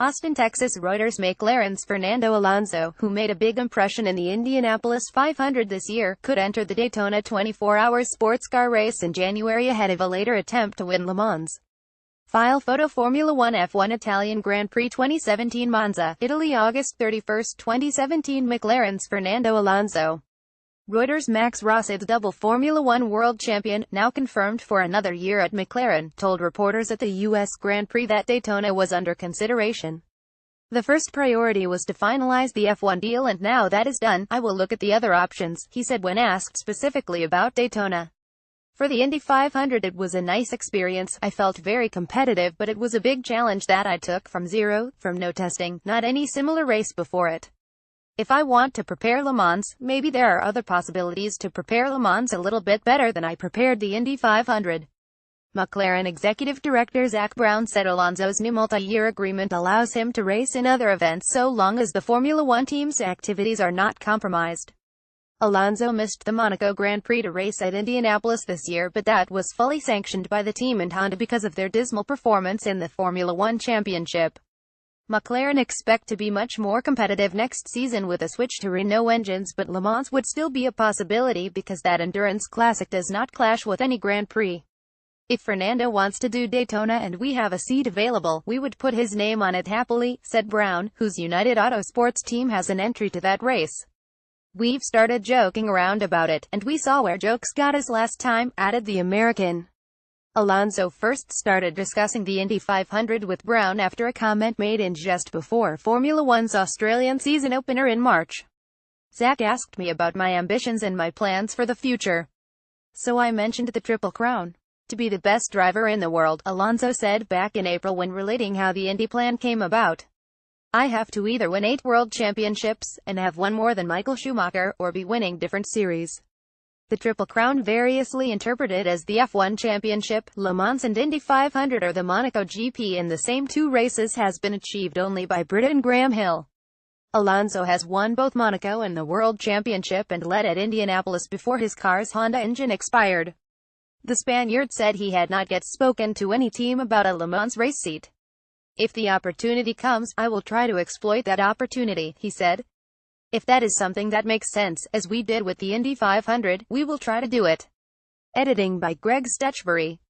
Austin, Texas. Reuters. McLaren's Fernando Alonso, who made a big impression in the Indianapolis 500 this year, could enter the Daytona 24-hour sports car race in January ahead of a later attempt to win Le Mans. File photo. Formula 1 F1 Italian Grand Prix 2017 Monza, Italy, August 31, 2017. McLaren's Fernando Alonso. Reuters. Max Rosset's double Formula One world champion, now confirmed for another year at McLaren, told reporters at the U.S. Grand Prix that Daytona was under consideration. The first priority was to finalize the F1 deal, and now that is done, I will look at the other options, he said when asked specifically about Daytona. For the Indy 500 it was a nice experience. I felt very competitive, but it was a big challenge that I took from zero, from no testing, not any similar race before it. If I want to prepare Le Mans, maybe there are other possibilities to prepare Le Mans a little bit better than I prepared the Indy 500. McLaren Executive Director Zak Brown said Alonso's new multi-year agreement allows him to race in other events so long as the Formula One team's activities are not compromised. Alonso missed the Monaco Grand Prix to race at Indianapolis this year, but that was fully sanctioned by the team and Honda because of their dismal performance in the Formula One Championship. McLaren expect to be much more competitive next season with a switch to Renault engines, but Le Mans would still be a possibility because that endurance classic does not clash with any Grand Prix. If Fernando wants to do Daytona and we have a seat available, we would put his name on it happily, said Brown, whose United Autosports team has an entry to that race. We've started joking around about it, and we saw where jokes got us last time, added the American. Alonso first started discussing the Indy 500 with Brown after a comment made in just before Formula One's Australian season opener in March. Zak asked me about my ambitions and my plans for the future. So I mentioned the Triple Crown. To be the best driver in the world, Alonso said back in April when relating how the Indy plan came about. I have to either win 8 world championships, and have one more than Michael Schumacher, or be winning different series. The Triple Crown, variously interpreted as the F1 Championship, Le Mans and Indy 500 or the Monaco GP in the same 2 races, has been achieved only by Britain Graham Hill. Alonso has won both Monaco and the World Championship and led at Indianapolis before his car's Honda engine expired. The Spaniard said he had not yet spoken to any team about a Le Mans race seat. If the opportunity comes, I will try to exploit that opportunity, he said. If that is something that makes sense, as we did with the Indy 500, we will try to do it. Editing by Greg Stechbury.